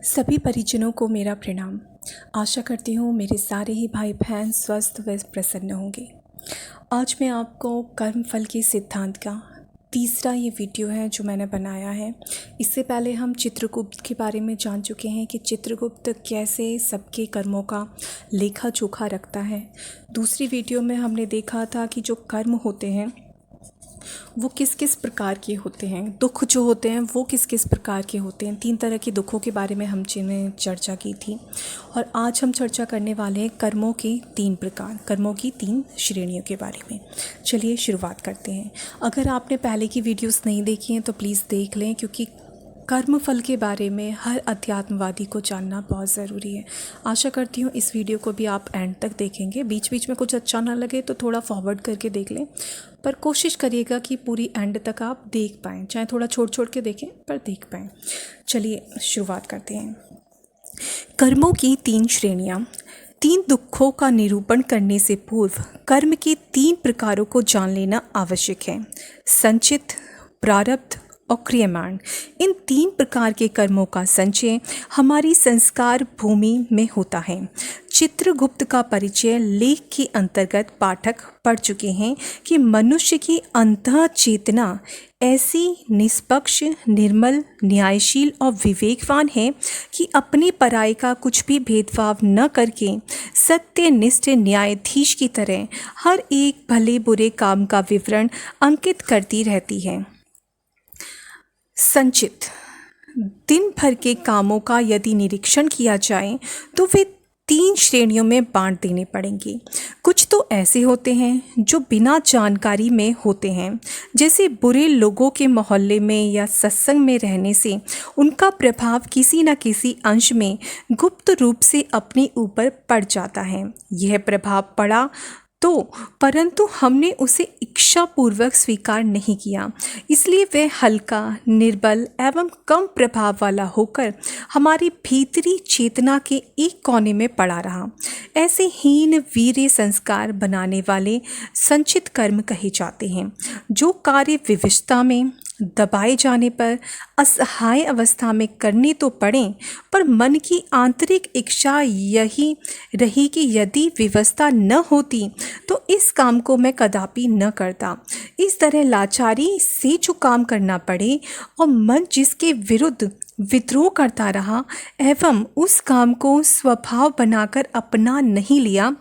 सभी परिजनों को मेरा प्रणाम। आशा करती हूँ मेरे सारे ही भाई बहन स्वस्थ व प्रसन्न होंगे। आज मैं आपको कर्मफल के सिद्धांत का तीसरा ये वीडियो है जो मैंने बनाया है। इससे पहले हम चित्रगुप्त के बारे में जान चुके हैं कि चित्रगुप्त कैसे सबके कर्मों का लेखा जोखा रखता है। दूसरी वीडियो में हमने देखा था कि जो कर्म होते हैं वो किस किस प्रकार के होते हैं, दुख जो होते हैं वो किस किस प्रकार के होते हैं। 3 तरह के दुखों के बारे में हम जिन्हें चर्चा की थी और आज हम चर्चा करने वाले हैं कर्मों के 3 प्रकार, कर्मों की 3 श्रेणियों के बारे में। चलिए शुरुआत करते हैं। अगर आपने पहले की वीडियोस नहीं देखी हैं तो प्लीज़ देख लें, क्योंकि कर्मफल के बारे में हर अध्यात्मवादी को जानना बहुत ज़रूरी है। आशा करती हूँ इस वीडियो को भी आप एंड तक देखेंगे। बीच बीच में कुछ अच्छा ना लगे तो थोड़ा फॉरवर्ड करके देख लें, पर कोशिश करिएगा कि पूरी एंड तक आप देख पाएँ, चाहे थोड़ा छोड़ के देखें पर देख पाएँ। चलिए शुरुआत करते हैं। कर्मों की 3 श्रेणियाँ। 3 दुखों का निरूपण करने से पूर्व कर्म के 3 प्रकारों को जान लेना आवश्यक है: संचित, प्रारब्ध और क्रियमाण। इन 3 प्रकार के कर्मों का संचय हमारी संस्कार भूमि में होता है। चित्रगुप्त का परिचय लेख के अंतर्गत पाठक पढ़ चुके हैं कि मनुष्य की अंतः चेतना ऐसी निष्पक्ष, निर्मल, न्यायशील और विवेकवान है कि अपनी पराई का कुछ भी भेदभाव न करके सत्यनिष्ठ न्यायाधीश की तरह हर एक भले बुरे काम का विवरण अंकित करती रहती है। संचित। दिन भर के कामों का यदि निरीक्षण किया जाए तो वे 3 श्रेणियों में बांट देने पड़ेंगे। कुछ तो ऐसे होते हैं जो बिना जानकारी में होते हैं, जैसे बुरे लोगों के मोहल्ले में या सत्संग में रहने से उनका प्रभाव किसी न किसी अंश में गुप्त रूप से अपने ऊपर पड़ जाता है। यह प्रभाव पड़ा तो परंतु हमने उसे इच्छापूर्वक स्वीकार नहीं किया, इसलिए वह हल्का, निर्बल एवं कम प्रभाव वाला होकर हमारी भीतरी चेतना के एक कोने में पड़ा रहा। ऐसे हीन वीर्य संस्कार बनाने वाले संचित कर्म कहे जाते हैं, जो कार्य विवशता में, दबाए जाने पर, असहाय अवस्था में करने तो पड़े, पर मन की आंतरिक इच्छा यही रही कि यदि व्यवस्था न होती तो इस काम को मैं कदापि न करता। इस तरह लाचारी से जो काम करना पड़े और मन जिसके विरुद्ध विद्रोह करता रहा एवं उस काम को स्वभाव बनाकर अपना नहीं लिया,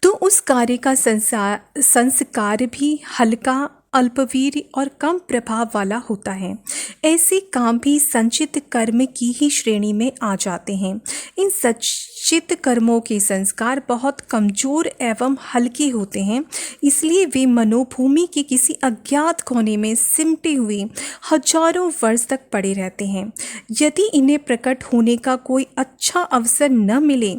तो उस कार्य का संस्कार भी हल्का, अल्पवीर और कम प्रभाव वाला होता है। ऐसे काम भी संचित कर्म की ही श्रेणी में आ जाते हैं। इन संचित कर्मों के संस्कार बहुत कमजोर एवं हल्के होते हैं, इसलिए वे मनोभूमि के किसी अज्ञात कोने में सिमटे हुए हजारों वर्ष तक पड़े रहते हैं। यदि इन्हें प्रकट होने का कोई अच्छा अवसर न मिले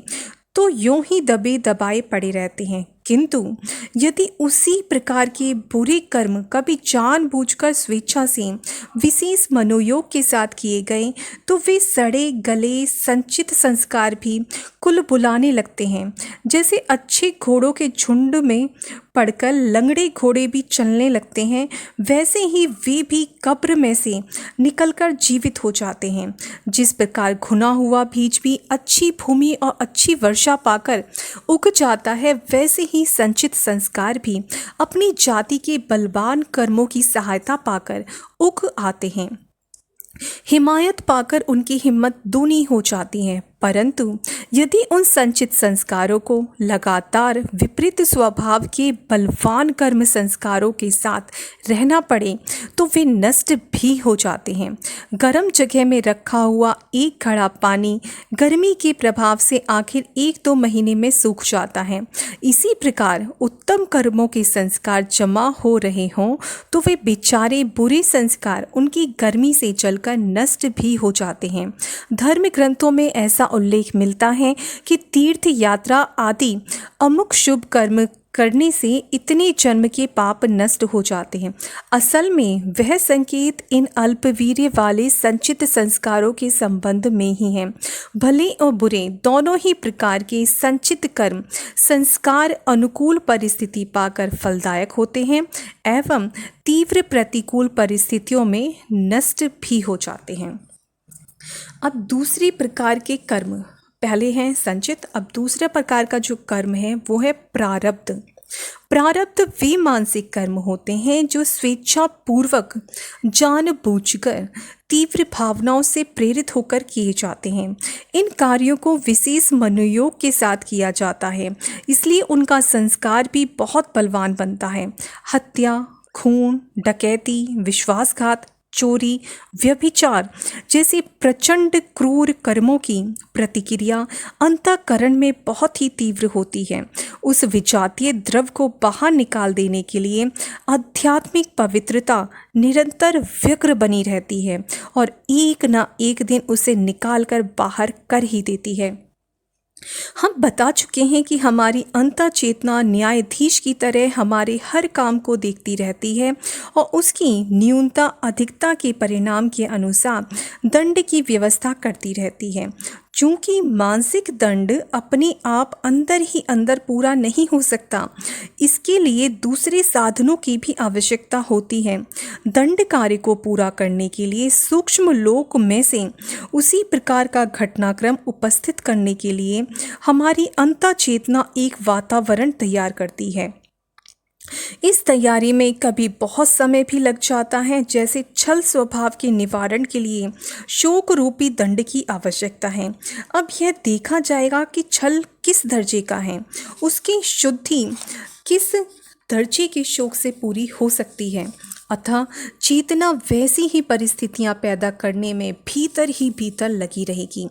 तो यूं ही दबे दबाए पड़े रहते हैं, किंतु यदि उसी प्रकार के बुरे कर्म कभी जानबूझकर स्वेच्छा से विशेष मनोयोग के साथ किए गए तो वे सड़े गले संचित संस्कार भी कुल बुलाने लगते हैं। जैसे अच्छे घोड़ों के झुंड में पड़कर लंगड़े घोड़े भी चलने लगते हैं, वैसे ही वे भी कब्र में से निकलकर जीवित हो जाते हैं। जिस प्रकार घुना हुआ बीज भी अच्छी भूमि और अच्छी वर्षा पाकर उग जाता है, वैसे ही संचित संस्कार भी अपनी जाति के बलवान कर्मों की सहायता पाकर उग आते हैं। हिमायत पाकर उनकी हिम्मत दूनी हो जाती है, परंतु यदि उन संचित संस्कारों को लगातार विपरीत स्वभाव के बलवान कर्म संस्कारों के साथ रहना पड़े तो वे नष्ट भी हो जाते हैं। गर्म जगह में रखा हुआ एक घड़ा पानी गर्मी के प्रभाव से आखिर 1-2 महीने में सूख जाता है। इसी प्रकार उत्तम कर्मों के संस्कार जमा हो रहे हों तो वे बेचारे बुरे संस्कार उनकी गर्मी से जलकर नष्ट भी हो जाते हैं। धर्म ग्रंथों में ऐसा उल्लेख मिलता है कि तीर्थ यात्रा आदि अमुक शुभ कर्म करने से इतने जन्म के पाप नष्ट हो जाते हैं। असल में वह संकेत इन अल्पवीर्य वाले संचित संस्कारों के संबंध में ही है। भले और बुरे दोनों ही प्रकार के संचित कर्म संस्कार अनुकूल परिस्थिति पाकर फलदायक होते हैं एवं तीव्र प्रतिकूल परिस्थितियों में नष्ट भी हो जाते हैं। अब दूसरी प्रकार के कर्म, पहले हैं संचित, अब दूसरा प्रकार का जो कर्म है वो है प्रारब्ध। प्रारब्ध वे मानसिक कर्म होते हैं जो स्वेच्छा पूर्वक जानबूझकर तीव्र भावनाओं से प्रेरित होकर किए जाते हैं। इन कार्यों को विशेष मनोयोग के साथ किया जाता है, इसलिए उनका संस्कार भी बहुत बलवान बनता है। हत्या, खून, डकैती, विश्वासघात, चोरी, व्यभिचार जैसे प्रचंड क्रूर कर्मों की प्रतिक्रिया अंतःकरण में बहुत ही तीव्र होती है। उस विजातीय द्रव को बाहर निकाल देने के लिए आध्यात्मिक पवित्रता निरंतर व्यग्र बनी रहती है और एक न एक दिन उसे निकाल कर बाहर कर ही देती है। हम बता चुके हैं कि हमारी अंतः चेतना न्यायाधीश की तरह हमारे हर काम को देखती रहती है और उसकी न्यूनता अधिकता के परिणाम के अनुसार दंड की व्यवस्था करती रहती है। चूँकि मानसिक दंड अपने आप अंदर ही अंदर पूरा नहीं हो सकता, इसके लिए दूसरे साधनों की भी आवश्यकता होती है। दंड कार्य को पूरा करने के लिए सूक्ष्म लोक में से उसी प्रकार का घटनाक्रम उपस्थित करने के लिए हमारी अंतः चेतना एक वातावरण तैयार करती है। इस तैयारी में कभी बहुत समय भी लग जाता है, जैसे छल स्वभाव के निवारण के लिए शोक रूपी दंड की आवश्यकता है। अब यह देखा जाएगा कि छल किस दर्जे का है, उसकी शुद्धि किस दर्जे के शोक से पूरी हो सकती है। अतः चेतना वैसी ही परिस्थितियां पैदा करने में भीतर ही भीतर लगी रहेगी।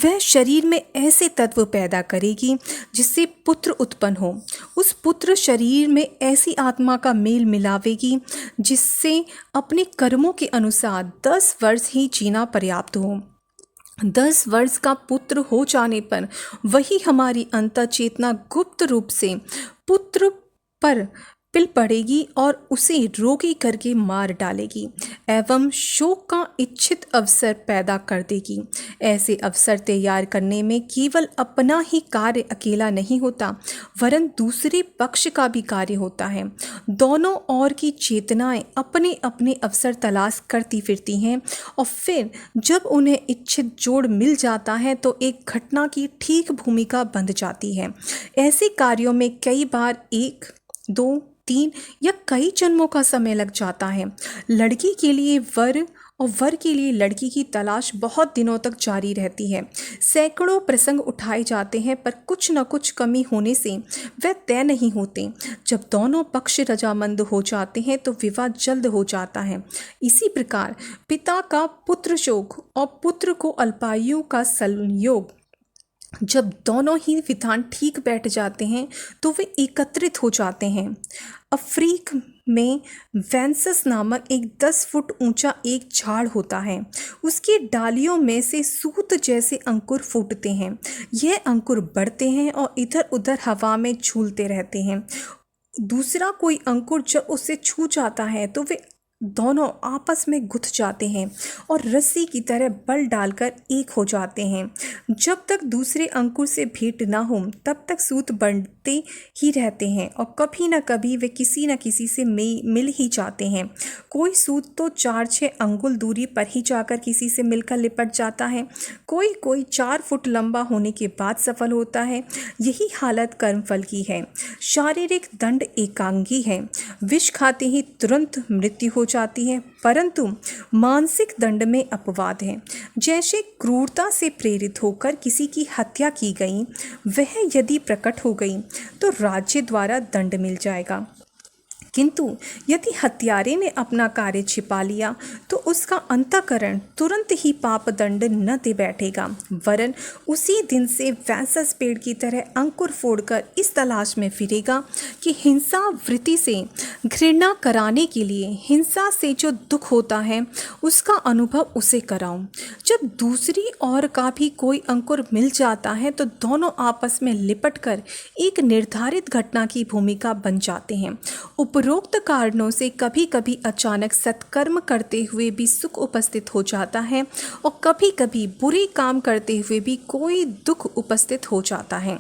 वह शरीर में ऐसे तत्व पैदा करेगी जिससे पुत्र उत्पन्न हो। उस पुत्र शरीर में ऐसी आत्मा का मेल मिलावेगी जिससे अपने कर्मों के अनुसार 10 वर्ष ही जीना पर्याप्त हो। 10 वर्ष का पुत्र हो जाने पर वही हमारी अंतः चेतना गुप्त रूप से पुत्र पर पिल पड़ेगी और उसे रोगी करके मार डालेगी एवं शोक का इच्छित अवसर पैदा कर देगी। ऐसे अवसर तैयार करने में केवल अपना ही कार्य अकेला नहीं होता, वरन दूसरे पक्ष का भी कार्य होता है। दोनों ओर की चेतनाएं अपने अपने अवसर तलाश करती फिरती हैं और फिर जब उन्हें इच्छित जोड़ मिल जाता है तो एक घटना की ठीक भूमिका बंध जाती है। ऐसे कार्यों में कई बार 1, 2, 3 या कई जन्मों का समय लग जाता है। लड़की के लिए वर और वर के लिए लड़की की तलाश बहुत दिनों तक जारी रहती है। सैकड़ों प्रसंग उठाए जाते हैं, पर कुछ न कुछ कमी होने से वह तय नहीं होते। जब दोनों पक्ष रजामंद हो जाते हैं तो विवाह जल्द हो जाता है। इसी प्रकार पिता का पुत्र शोक और पुत्र को अल्पायु का संयोग, जब दोनों ही विधान ठीक बैठ जाते हैं तो वे एकत्रित हो जाते हैं। अफ्रीक में वेंसस नामक एक 10 फुट ऊंचा एक झाड़ होता है। उसकी डालियों में से सूत जैसे अंकुर फूटते हैं। यह अंकुर बढ़ते हैं और इधर उधर हवा में झूलते रहते हैं। दूसरा कोई अंकुर जब उसे छू जाता है तो वे दोनों आपस में गुथ जाते हैं और रस्सी की तरह बल डालकर एक हो जाते हैं। जब तक दूसरे अंकुर से भेंट ना हो तब तक सूत बढ़ते ही रहते हैं और कभी न कभी वे किसी न किसी से मिल ही जाते हैं। कोई सूत तो 4-6 अंगुल दूरी पर ही जाकर किसी से मिलकर लिपट जाता है। कोई 4 फुट लंबा होने के बाद सफल होता है। यही हालत कर्मफल की है। शारीरिक दंड एकांगी है, विष खाते ही तुरंत मृत्यु हो जाती है, परंतु मानसिक दंड में अपवाद है। जैसे क्रूरता से प्रेरित होकर किसी की हत्या की गई, वह यदि प्रकट हो गई तो राज्य द्वारा दंड मिल जाएगा, किंतु यदि हत्यारे ने अपना कार्य छिपा लिया तो उसका अंतःकरण तुरंत ही पाप दंड न दे बैठेगा, वरन उसी दिन से वैंसस पेड़ की तरह अंकुर फोड़कर इस तलाश में फिरेगा कि हिंसा वृत्ति से घृणा कराने के लिए हिंसा से जो दुख होता है उसका अनुभव उसे कराऊं। जब दूसरी ओर का भी कोई अंकुर मिल जाता है तो दोनों आपस में लिपटकर एक निर्धारित घटना की भूमिका बन जाते हैं। उपरोक्त कारणों से कभी कभी अचानक सत्कर्म करते हुए भी सुख उपस्थित हो जाता है और कभी कभी बुरे काम करते हुए भी कोई दुख उपस्थित हो जाता है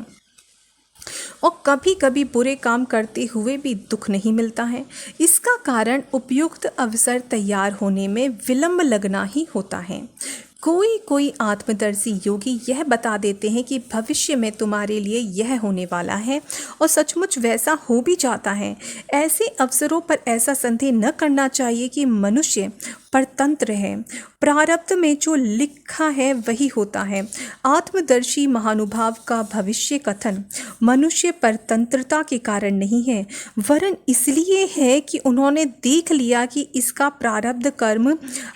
और कभी कभी बुरे काम करते हुए भी दुख नहीं मिलता है। इसका कारण उपयुक्त अवसर तैयार होने में विलंब लगना ही होता है। कोई कोई आत्मदर्शी योगी यह बता देते हैं कि भविष्य में तुम्हारे लिए यह होने वाला है, और सचमुच वैसा हो भी जाता है। ऐसे अवसरों पर ऐसा संदेह न करना चाहिए कि मनुष्य परतंत्र है। प्रारब्ध में जो लिखा है वही होता है। आत्मदर्शी महानुभाव का भविष्य कथन मनुष्य परतंत्रता के कारण नहीं है, वरन इसलिए है कि उन्होंने देख लिया कि इसका प्रारब्ध कर्म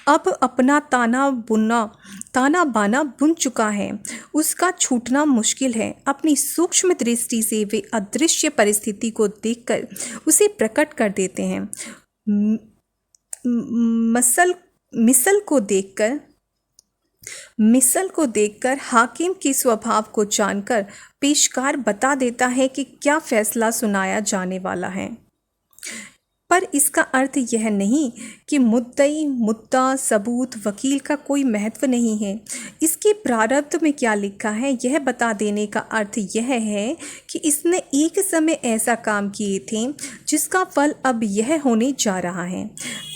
अब अपना ताना बाना बुन चुका है, उसका छूटना मुश्किल है। अपनी सूक्ष्म दृष्टि से वे अदृश्य परिस्थिति को देखकर उसे प्रकट कर देते हैं। मिसल को देखकर हाकिम के स्वभाव को जानकर पेशकार बता देता है कि क्या फैसला सुनाया जाने वाला है। पर इसका अर्थ यह नहीं कि मुद्दई, मुद्दा, सबूत, वकील का कोई महत्व नहीं है। इसके प्रारब्ध में क्या लिखा है यह बता देने का अर्थ यह है कि इसने एक समय ऐसा काम किए थे जिसका फल अब यह होने जा रहा है।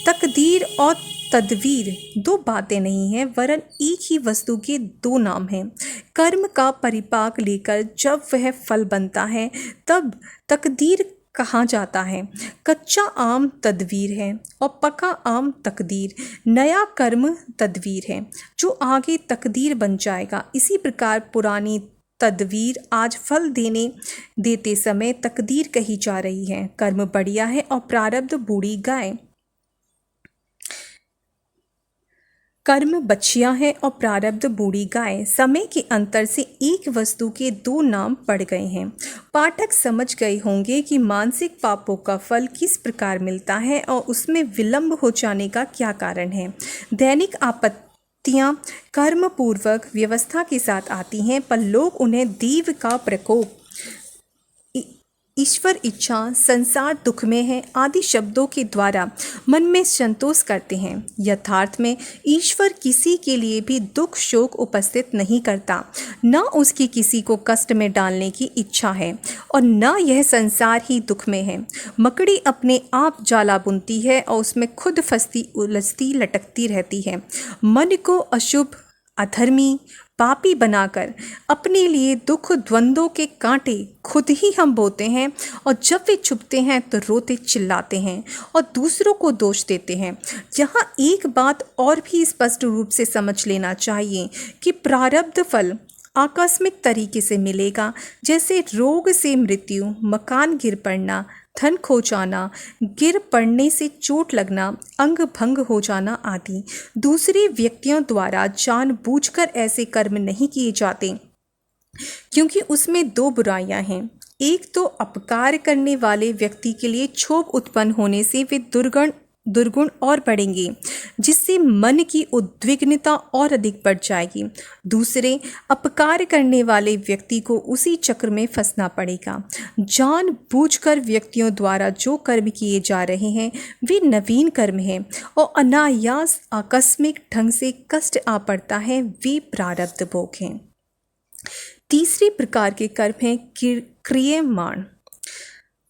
तकदीर और तदवीर दो बातें नहीं हैं, वरन एक ही वस्तु के दो नाम हैं। कर्म का परिपाक लेकर जब वह फल बनता है तब तकदीर कहा जाता है। कच्चा आम तदवीर है और पका आम तकदीर। नया कर्म तदवीर है जो आगे तकदीर बन जाएगा। इसी प्रकार पुरानी तदवीर आज फल देते समय तकदीर कही जा रही है। कर्म बढ़िया है और प्रारब्ध बूढ़ी गाय। कर्म बछिया है और प्रारब्ध बूढ़ी गाय। समय के अंतर से एक वस्तु के दो नाम पड़ गए हैं। पाठक समझ गए होंगे कि मानसिक पापों का फल किस प्रकार मिलता है और उसमें विलंब हो जाने का क्या कारण है। दैनिक आपत्तियां कर्म पूर्वक व्यवस्था के साथ आती हैं, पर लोग उन्हें देव का प्रकोप, ईश्वर इच्छा, संसार दुख में है आदि शब्दों के द्वारा मन में संतोष करते हैं। यथार्थ में ईश्वर किसी के लिए भी दुख शोक उपस्थित नहीं करता, न उसकी किसी को कष्ट में डालने की इच्छा है और न यह संसार ही दुख में है। मकड़ी अपने आप जाला बुनती है और उसमें खुद फंसती उलझती लटकती रहती है। मन को अशुभ, अधर्मी, पापी बनाकर अपने लिए दुख द्वंद्वों के कांटे खुद ही हम बोते हैं, और जब वे चुभते हैं तो रोते चिल्लाते हैं और दूसरों को दोष देते हैं। यहाँ एक बात और भी स्पष्ट रूप से समझ लेना चाहिए कि प्रारब्ध फल आकस्मिक तरीके से मिलेगा, जैसे रोग से मृत्यु, मकान गिर पड़ना, धन खो जाना, गिर पड़ने से चोट लगना, अंग भंग हो जाना आदि। दूसरे व्यक्तियों द्वारा जानबूझकर ऐसे कर्म नहीं किए जाते, क्योंकि उसमें दो बुराइयां हैं। एक तो अपकार करने वाले व्यक्ति के लिए क्षोभ उत्पन्न होने से वे दुर्गुण और बढ़ेंगे, जिससे मन की उद्विग्नता और अधिक बढ़ जाएगी। दूसरे, अपकार करने वाले व्यक्ति को उसी चक्र में फंसना पड़ेगा। जानबूझकर व्यक्तियों द्वारा जो कर्म किए जा रहे हैं वे नवीन कर्म हैं और अनायास आकस्मिक ढंग से कष्ट आ पड़ता है, वे प्रारब्ध भोग हैं। तीसरे प्रकार के कर्म हैं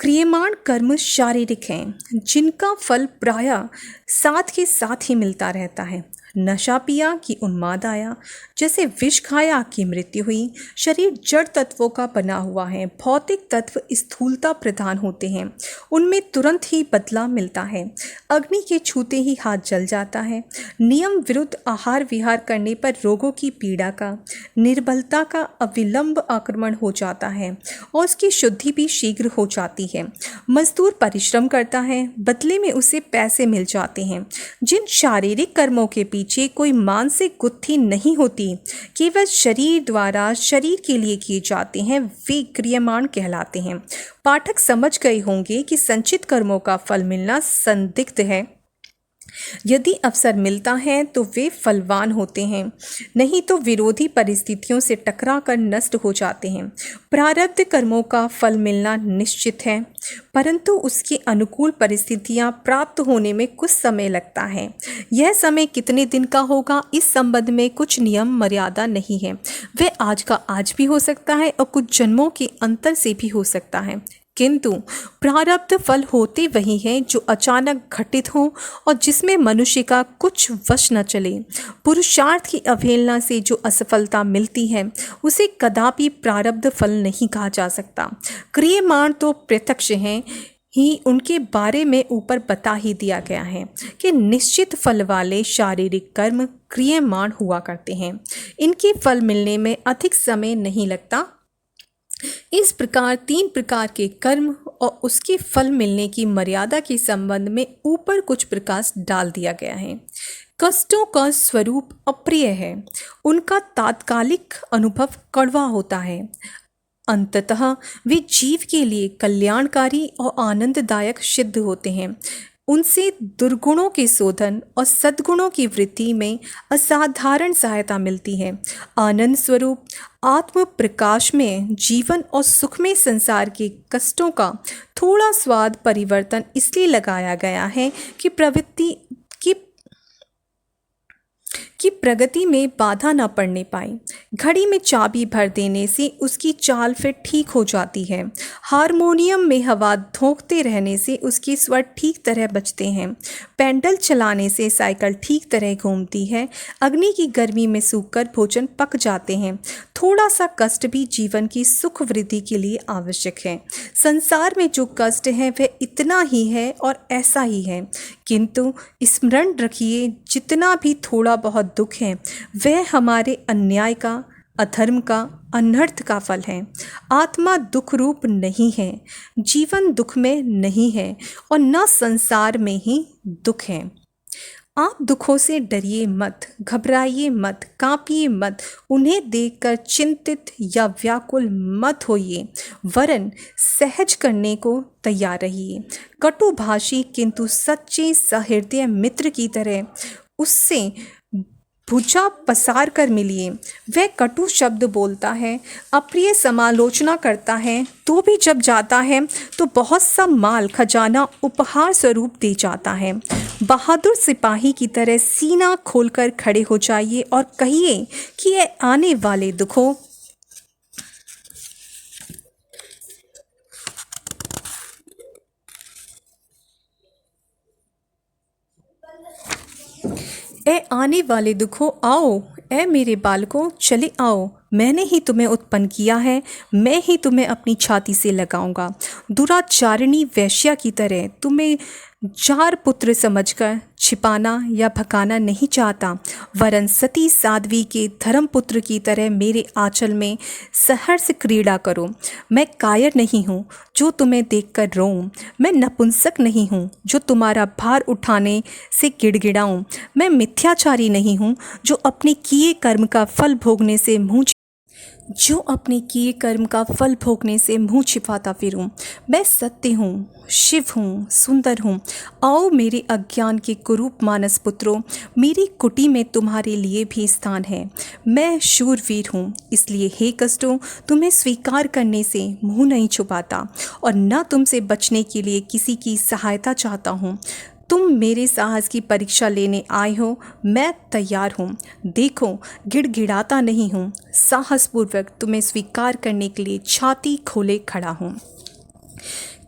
क्रियमाण कर्म शारीरिक हैं, जिनका फल प्रायः साथ के साथ ही मिलता रहता है। नशा पिया कि उन्माद आया, जैसे विष खाया कि मृत्यु हुई। शरीर जड़ तत्वों का बना हुआ है। भौतिक तत्व स्थूलता प्रधान होते हैं, उनमें तुरंत ही बदला मिलता है। अग्नि के छूते ही हाथ जल जाता है। नियम विरुद्ध आहार विहार करने पर रोगों की पीड़ा का, निर्बलता का अविलंब आक्रमण हो जाता है और उसकी शुद्धि भी शीघ्र हो जाती है। मजदूर परिश्रम करता है, बदले में उसे पैसे मिल जाते हैं। जिन शारीरिक कर्मों के पीछे कोई मानसिक गुत्थी नहीं होती, केवल शरीर द्वारा शरीर के लिए किए जाते हैं, वे क्रियमाण कहलाते हैं। पाठक समझ गए होंगे कि संचित कर्मों का फल मिलना संदिग्ध है। यदि अवसर मिलता है तो वे फलवान होते हैं, नहीं तो विरोधी परिस्थितियों से टकरा कर नष्ट हो जाते हैं। प्रारब्ध कर्मों का फल मिलना निश्चित है, परंतु उसकी अनुकूल परिस्थितियां प्राप्त होने में कुछ समय लगता है। यह समय कितने दिन का होगा, इस संबंध में कुछ नियम मर्यादा नहीं है। वह आज का आज भी हो सकता है और कुछ जन्मों के अंतर से भी हो सकता है। किंतु प्रारब्ध फल होते वही हैं जो अचानक घटित हों और जिसमें मनुष्य का कुछ वश न चले। पुरुषार्थ की अवहेलना से जो असफलता मिलती है उसे कदापि प्रारब्ध फल नहीं कहा जा सकता। क्रियमाण तो प्रत्यक्ष हैं ही, उनके बारे में ऊपर बता ही दिया गया है कि निश्चित फल वाले शारीरिक कर्म क्रियमाण हुआ करते हैं। इनके फल मिलने में अधिक समय नहीं लगता। इस प्रकार 3 प्रकार के कर्म और उसके फल मिलने की मर्यादा के संबंध में ऊपर कुछ प्रकाश डाल दिया गया है। कष्टों का स्वरूप अप्रिय है, उनका तात्कालिक अनुभव कड़वा होता है। अंततः वे जीव के लिए कल्याणकारी और आनंददायक सिद्ध होते हैं। उनसे दुर्गुणों के शोधन और सद्गुणों की वृद्धि में असाधारण सहायता मिलती है। आनंद स्वरूप आत्म प्रकाश में जीवन और सुखमय संसार के कष्टों का थोड़ा स्वाद परिवर्तन इसलिए लगाया गया है कि प्रगति में बाधा न पड़ने पाए। घड़ी में चाबी भर देने से उसकी चाल फिर ठीक हो जाती है। हारमोनियम में हवा धोंकते रहने से उसके स्वर ठीक तरह बजते हैं। पेंडल चलाने से साइकिल ठीक तरह घूमती है। अग्नि की गर्मी में सूखकर भोजन पक जाते हैं। थोड़ा सा कष्ट भी जीवन की सुख वृद्धि के लिए आवश्यक है। संसार में जो कष्ट है वह इतना ही है और ऐसा ही है, किंतु स्मरण रखिए जितना भी थोड़ा बहुत दुख है वह हमारे अन्याय का, अधर्म का, अनर्थ का फल है। आत्मा दुख रूप नहीं है, जीवन दुख में नहीं है और न संसार में ही दुख है। आप दुखों से डरिए मत, घबराइए मत, कांपिए मत, उन्हें देखकर चिंतित या व्याकुल मत होइए, वरन सहज करने को तैयार रहिए। कटुभाषी किंतु सच्चे सहृदय मित्र की तरह उससे भुजा पसार कर मिलिए। वह कटु शब्द बोलता है, अप्रिय समालोचना करता है, तो भी जब जाता है तो बहुत सा माल खजाना उपहार स्वरूप दे जाता है। बहादुर सिपाही की तरह सीना खोलकर खड़े हो जाइए और कहिए कि ये आने वाले दुखों आने वाले दुखों आओ, ए मेरे बालकों चले आओ, मैंने ही तुम्हें उत्पन्न किया है, मैं ही तुम्हें अपनी छाती से लगाऊंगा। दुराचारिणी वैश्या की तरह तुम्हें 4 पुत्र समझकर छिपाना या भगाना नहीं चाहता, वरन सती साध्वी के धर्मपुत्र की तरह मेरे आंचल में सहर्ष क्रीड़ा करो। मैं कायर नहीं हूँ जो तुम्हें देखकर रोऊं, मैं नपुंसक नहीं हूँ जो तुम्हारा भार उठाने से गिड़गिड़ाऊं, मैं मिथ्याचारी नहीं हूँ जो अपने किए कर्म का फल भोगने से मुंह छिपाता फिरूं। मैं सत्य हूँ, शिव हूँ, सुंदर हूँ। आओ मेरे अज्ञान के कुरूप मानस पुत्रों, मेरी कुटी में तुम्हारे लिए भी स्थान है। मैं शूरवीर हूँ, इसलिए हे कष्टों तुम्हें स्वीकार करने से मुँह नहीं छुपाता और न तुमसे बचने के लिए किसी की सहायता चाहता हूँ। तुम मेरे साहस की परीक्षा लेने आए हो, मैं तैयार हूँ। देखो गिड़गिड़ाता नहीं हूँ, साहसपूर्वक तुम्हें स्वीकार करने के लिए छाती खोले खड़ा हूँ।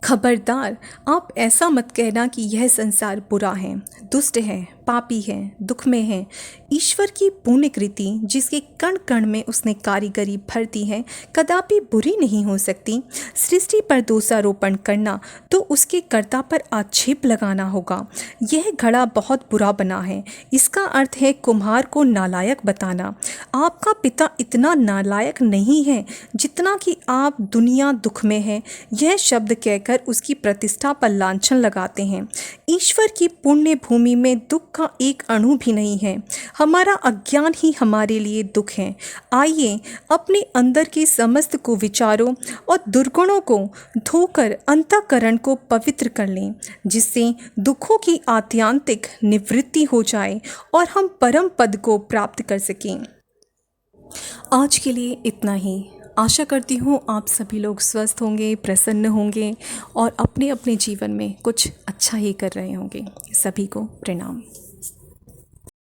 खबरदार, आप ऐसा मत कहना कि यह संसार बुरा है, दुष्ट है, पापी है, दुख में है। ईश्वर की पुण्य कृति जिसके कण कण में उसने कारीगरी भर दी है कदापि बुरी नहीं हो सकती। सृष्टि पर दोषारोपण करना तो उसके कर्ता पर आक्षेप लगाना होगा। यह घड़ा बहुत बुरा बना है, इसका अर्थ है कुम्हार को नालायक बताना। आपका पिता इतना नालायक नहीं है जितना कि आप दुनिया दुख में है, यह शब्द कहकर उसकी प्रतिष्ठा पर लांछन लगाते हैं। ईश्वर की पुण्य भूमि में दुख का एक अणु भी नहीं है। हमारा अज्ञान ही हमारे लिए दुख है। आइए अपने अंदर के समस्त को विचारों और दुर्गुणों को धोकर अंतःकरण को पवित्र कर लें, जिससे दुखों की आत्यंतिक निवृत्ति हो जाए और हम परम पद को प्राप्त कर सकें। आज के लिए इतना ही। आशा करती हूँ आप सभी लोग स्वस्थ होंगे, प्रसन्न होंगे और अपने अपने जीवन में कुछ अच्छा ही कर रहे होंगे। सभी को प्रणाम।